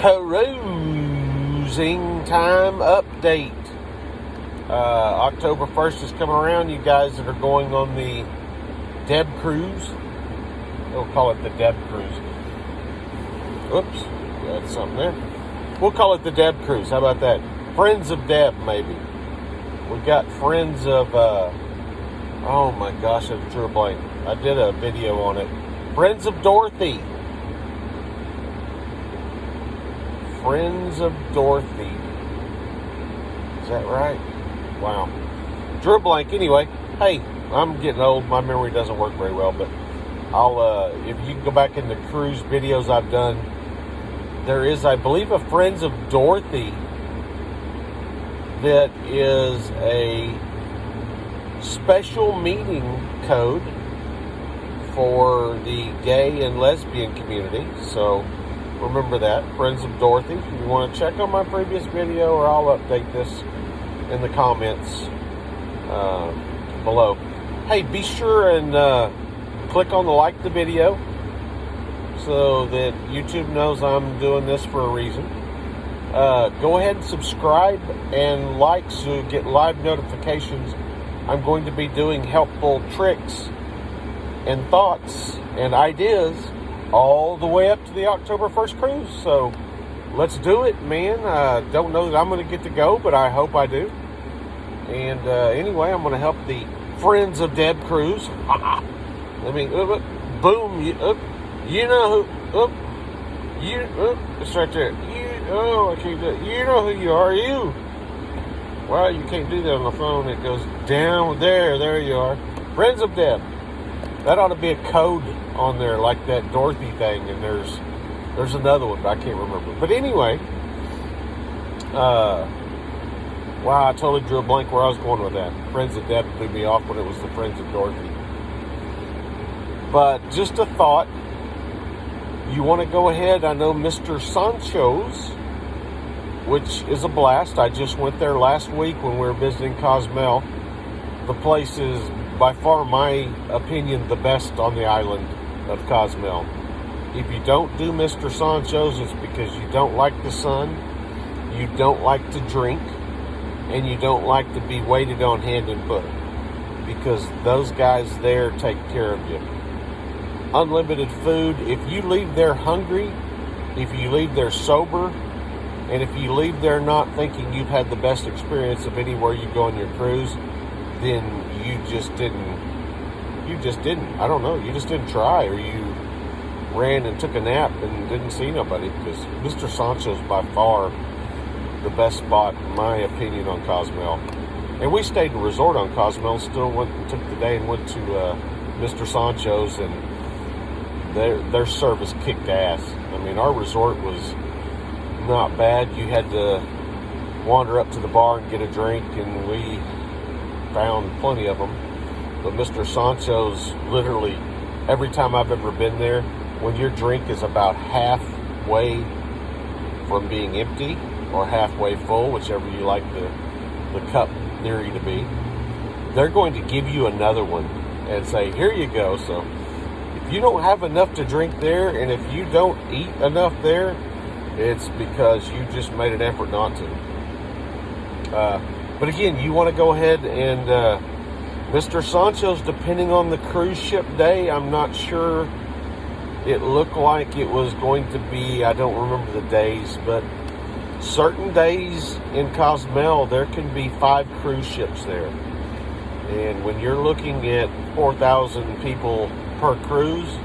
cruising time update. October 1st is coming around. You guys that are going on the Deb Cruise, we'll call it the Deb Cruise. Oops, that's something there. We'll call it the Deb Cruise. How about that? Friends of Deb, maybe. We got friends of, oh my gosh, I drew a blank. I did a video on it. Friends of Dorothy. Friends of Dorothy. Is that right? Wow. Drew a blank. Anyway, hey, I'm getting old. My memory doesn't work very well, but I'll, if you can go back in the cruise videos I've done, there is, I believe, a Friends of Dorothy that is a special meeting code for the gay and lesbian community. So remember that, Friends of Dorothy. If you want to check on my previous video, or I'll update this in the comments below. Hey, be sure and click on the like the video so that YouTube knows I'm doing this for a reason. Go ahead and subscribe and like so you get live notifications. I'm going to be doing helpful tricks and thoughts and ideas all the way up to the October 1st cruise. So let's do it, man. Don't know that I'm going to get to go, but I hope I do. And anyway, I'm going to help the Friends of Deb Cruise. Let me, boom, you know who, it's right there. I can't do it. You know who you are, you. Well, you can't do that on the phone. It goes down there. There you are. Friends of Deb. That ought to be a code on there, like that Dorothy thing. And there's another one, but I can't remember. But anyway, wow, I totally drew a blank where I was going with that. Friends of Deb threw me off when it was the Friends of Dorothy. But just a thought. You want to go ahead, I know Mr. Sahchos, which is a blast. I just went there last week when we were visiting Cozumel. The place is, by far, my opinion, the best on the island of Cozumel. If you don't do Mr. Sahchos, it's because you don't like the sun, you don't like to drink, and you don't like to be waited on hand and foot. Because those guys there take care of you. Unlimited food. If you leave there hungry, if you leave there sober, and if you leave there not thinking you've had the best experience of anywhere you go on your cruise, then you just didn't, I don't know, you just didn't try, or you ran and took a nap and didn't see nobody, because Mr. Sahchos is by far the best spot, in my opinion, on Cozumel. And we stayed in a resort on Cozumel, still went and took the day and went to Mr. Sahchos, and their service kicked ass. I mean, our resort was not bad. You had to wander up to the bar and get a drink, and we found plenty of them. But Mr. Sahchos, literally, every time I've ever been there, when your drink is about halfway from being empty or halfway full, whichever you like the cup theory to be, they're going to give you another one and say, here you go. So if you don't have enough to drink there, and if you don't eat enough there, it's because you just made an effort not to. But again, you want to go ahead and Mr. Sahchos, depending on the cruise ship day, I'm not sure. It looked like it was going to be, I don't remember the days, but certain days in Cozumel, there can be 5 cruise ships there. And when you're looking at 4,000 people per cruise,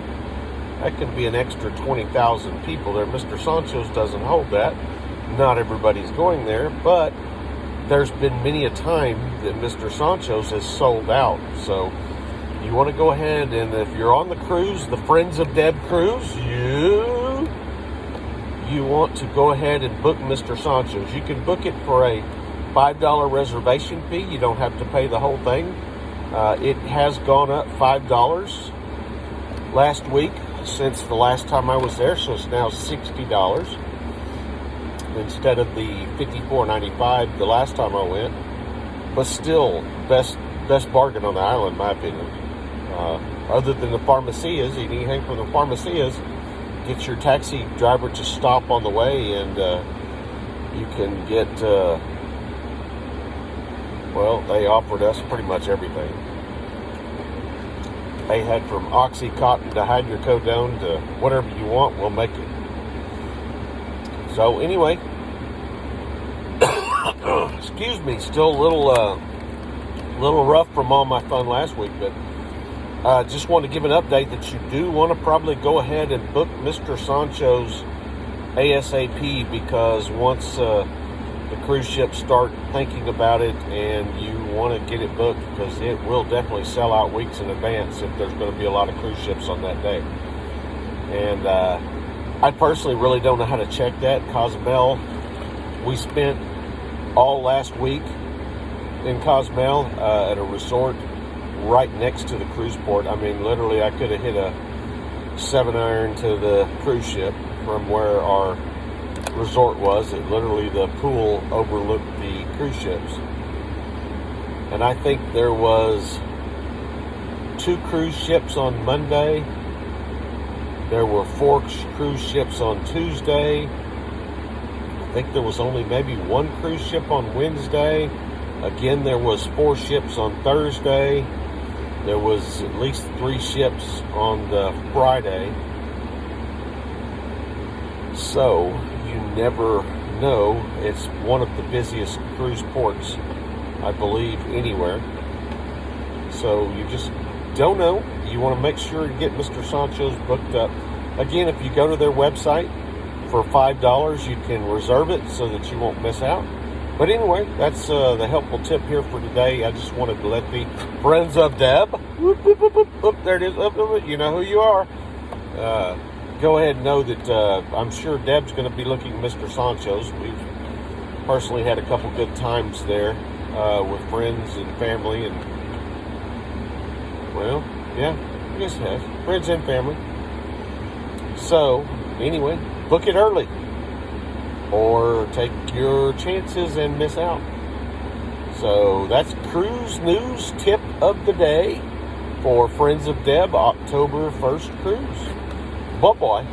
that can be an extra 20,000 people there. Mr. Sahchos doesn't hold that. Not everybody's going there, but there's been many a time that Mr. Sahchos has sold out. So you want to go ahead, and if you're on the cruise, the Friends of Deb Cruise, you want to go ahead and book Mr. Sahchos. You can book it for a $5 reservation fee. You don't have to pay the whole thing. It has gone up $5 last week since the last time I was there, so it's now $60 instead of the $54.95 the last time I went. But still, best bargain on the island, in my opinion. Other than the pharmacias, eat anything from the pharmacias, get your taxi driver to stop on the way, and you can get, well, they offered us pretty much everything. They had from Oxycontin to hydrocodone to whatever you want, we'll make it. So anyway, excuse me, still a little rough from all my fun last week, but just want to give an update that you do want to probably go ahead and book Mr. Sahchos ASAP, because once the cruise ships start thinking about it and you want to get it booked, because it will definitely sell out weeks in advance if there's going to be a lot of cruise ships on that day. And I personally really don't know how to check that. Cozumel, we spent all last week in Cozumel at a resort right next to the cruise port. I mean, literally, I could have hit a 7-iron to the cruise ship from where our resort was. It literally, the pool overlooked the cruise ships. And I think there was 2 cruise ships on Monday. There were 4 cruise ships on Tuesday. I think there was only maybe 1 cruise ship on Wednesday. Again, there was 4 ships on Thursday. There was at least 3 ships on the Friday. So, you never know. It's one of the busiest cruise ports, I believe, anywhere. So, you just don't know. You want to make sure to get Mr. Sahchos booked up. Again, if you go to their website for $5, you can reserve it so that you won't miss out. But anyway, that's the helpful tip here for today. I just wanted to let the friends of Deb, whoop, whoop, whoop, whoop, there it is, you know who you are, go ahead and know that I'm sure Deb's going to be looking at Mr. Sahchos. We've personally had a couple good times there with friends and family, and, well, yeah, I guess it has. Friends and family. So, anyway, book it early, or take your chances and miss out. So that's cruise news tip of the day for Friends of Deb October 1st cruise. Bye-bye.